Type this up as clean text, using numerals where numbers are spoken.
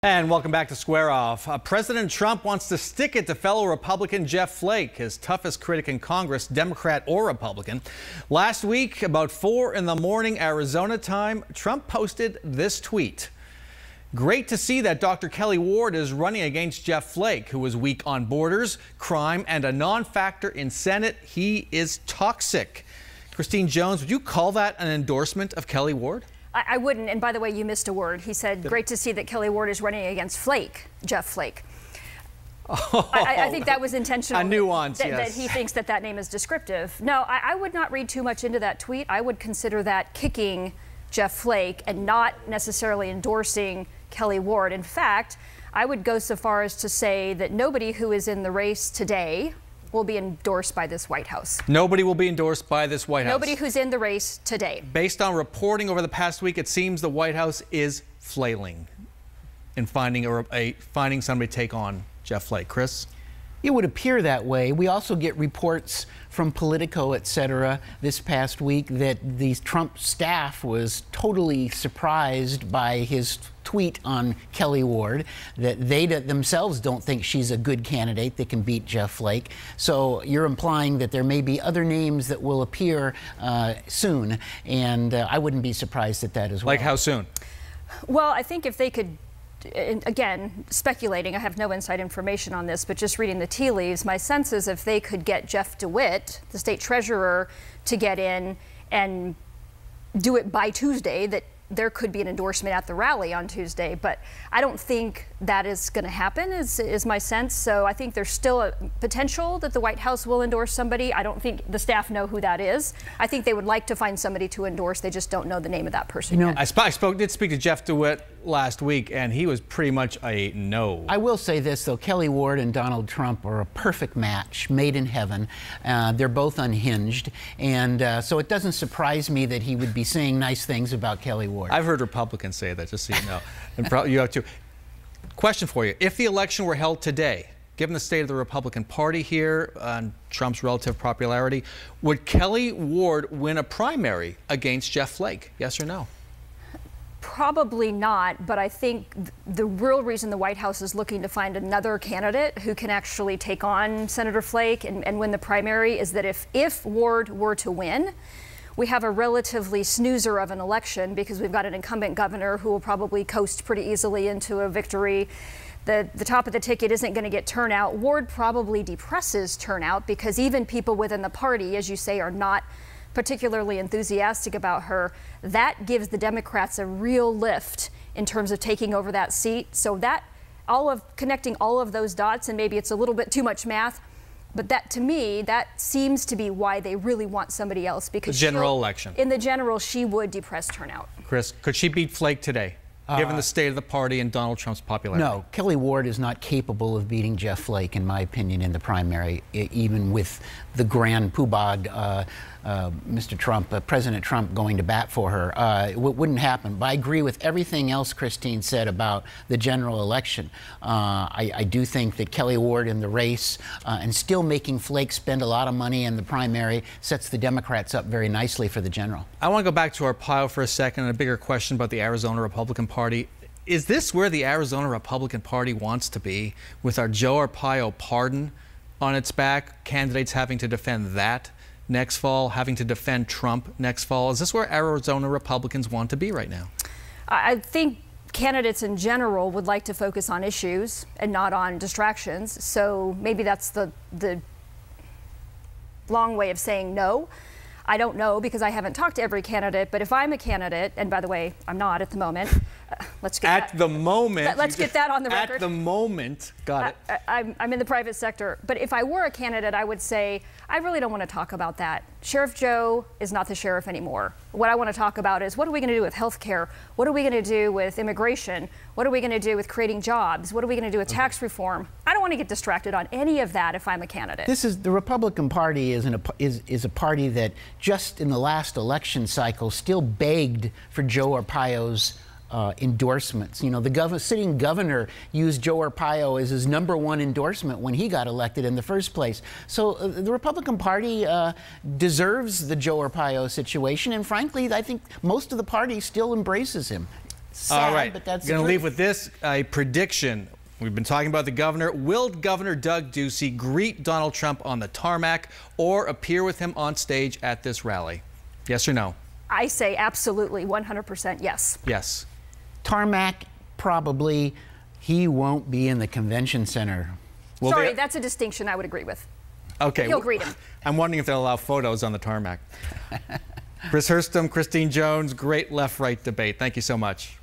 And welcome back to Square Off. President Trump wants to stick it to fellow Republican Jeff Flake, his toughest critic in Congress, Democrat or Republican. Last week, about 4 in the morning Arizona time, Trump posted this tweet. Great to see that Dr. Kelli Ward is running against Jeff Flake, who is weak on borders, crime, and a non-factor in Senate. He is toxic. Christine Jones, would you call that an endorsement of Kelli Ward? I wouldn't, and by the way, you missed a word. He said, great to see that Kelli Ward is running against Flake, Jeff Flake. Oh, I think that was intentional. A nuance, yes. Yes. That he thinks that name is descriptive. No, I would not read too much into that tweet. I would consider that kicking Jeff Flake and not necessarily endorsing Kelli Ward. In fact, I would go so far as to say that nobody who is in the race today will be endorsed by this White House. Nobody will be endorsed by this White House. Nobody who's in the race today. Based on reporting over the past week, it seems the White House is flailing in finding somebody to take on Jeff Flake. Chris? It would appear that way. We also get reports from Politico, etc., this past week that the Trump staff was totally surprised by his tweet on Kelli Ward, that they themselves don't think she's a good candidate that can beat Jeff Flake. So you're implying that there may be other names that will appear soon, and I wouldn't be surprised at that as well. Like how soon? Well, I think if they could, again, speculating, I have no inside information on this, but just reading the tea leaves, my sense is if they could get Jeff DeWitt, the state treasurer, to get in and do it by Tuesday, that there could be an endorsement at the rally on Tuesday. But I don't think that is going to happen, is my sense. So I think there's still a potential that the White House will endorse somebody. I don't think the staff know who that is. I think they would like to find somebody to endorse. They just don't know the name of that person yet. I did speak to Jeff DeWitt last week, and he was pretty much a no. I will say this, though. Kelli Ward and Donald Trump are a perfect match, made in heaven. They're both unhinged, and so it doesn't surprise me that he would be saying nice things about Kelli Ward. I've heard Republicans say that, just so you know. And you have too. Question for you. If the election were held today, given the state of the Republican Party here and Trump's relative popularity, would Kelli Ward win a primary against Jeff Flake? Yes or no? Probably not, but I think the real reason the White House is looking to find another candidate who can actually take on Senator Flake and win the primary is that if Ward were to win, we have a relatively snoozer of an election because we've got an incumbent governor who will probably coast pretty easily into a victory. The top of the ticket isn't going to get turnout. Ward probably depresses turnout because even people within the party, as you say, are not particularly enthusiastic about her. That gives the Democrats a real lift in terms of taking over that seat. So that connecting all of those dots, and maybe it's a little bit too much math, but that, to me, that seems to be why they really want somebody else, because the general election. In the general, she would depress turnout. Chris, could she beat Flake today, given the state of the party and Donald Trump's popularity? No, Kelli Ward is not capable of beating Jeff Flake, in my opinion, in the primary, even with the grand poobah, Mr. Trump, President Trump going to bat for her. It wouldn't happen. But I agree with everything else Christine said about the general election. I do think that Kelli Ward in the race and still making Flake spend a lot of money in the primary sets the Democrats up very nicely for the general. I want to go back to Arpaio for a second and a bigger question about the Arizona Republican Party. Is this where the Arizona Republican Party wants to be, with our Joe Arpaio pardon on its back, candidates having to defend that next fall, having to defend Trump next fall? Is this where Arizona Republicans want to be right now? I think candidates in general would like to focus on issues and not on distractions. So maybe that's the long way of saying no. I don't know, because I haven't talked to every candidate, but if I'm a candidate, and by the way, I'm not at the moment. Let's get at the moment. Let's get that on the record. At the moment, got it. I'm in the private sector, but if I were a candidate, I would say I really don't want to talk about that. Sheriff Joe is not the sheriff anymore. What I want to talk about is, what are we going to do with health care? What are we going to do with immigration? What are we going to do with creating jobs? What are we going to do with tax reform? I don't want to get distracted on any of that if I'm a candidate. The Republican Party is a party that just in the last election cycle still begged for Joe Arpaio's endorsements. You know, the sitting governor used Joe Arpaio as his #1 endorsement when he got elected in the first place. So the Republican Party deserves the Joe Arpaio situation, and frankly, I think most of the party still embraces him. Sad, All right, but that's going to the leave truth. with this, a prediction. We've been talking about the governor. Will Governor Doug Ducey greet Donald Trump on the tarmac or appear with him on stage at this rally? Yes or no? I say absolutely, 100% yes. Yes. Tarmac, probably. He won't be in the convention center. Will Sorry, they- that's a distinction I would agree with. Okay. He'll greet him. I'm wondering if they'll allow photos on the tarmac. Chris Hurston, Christine Jones, great left-right debate. Thank you so much.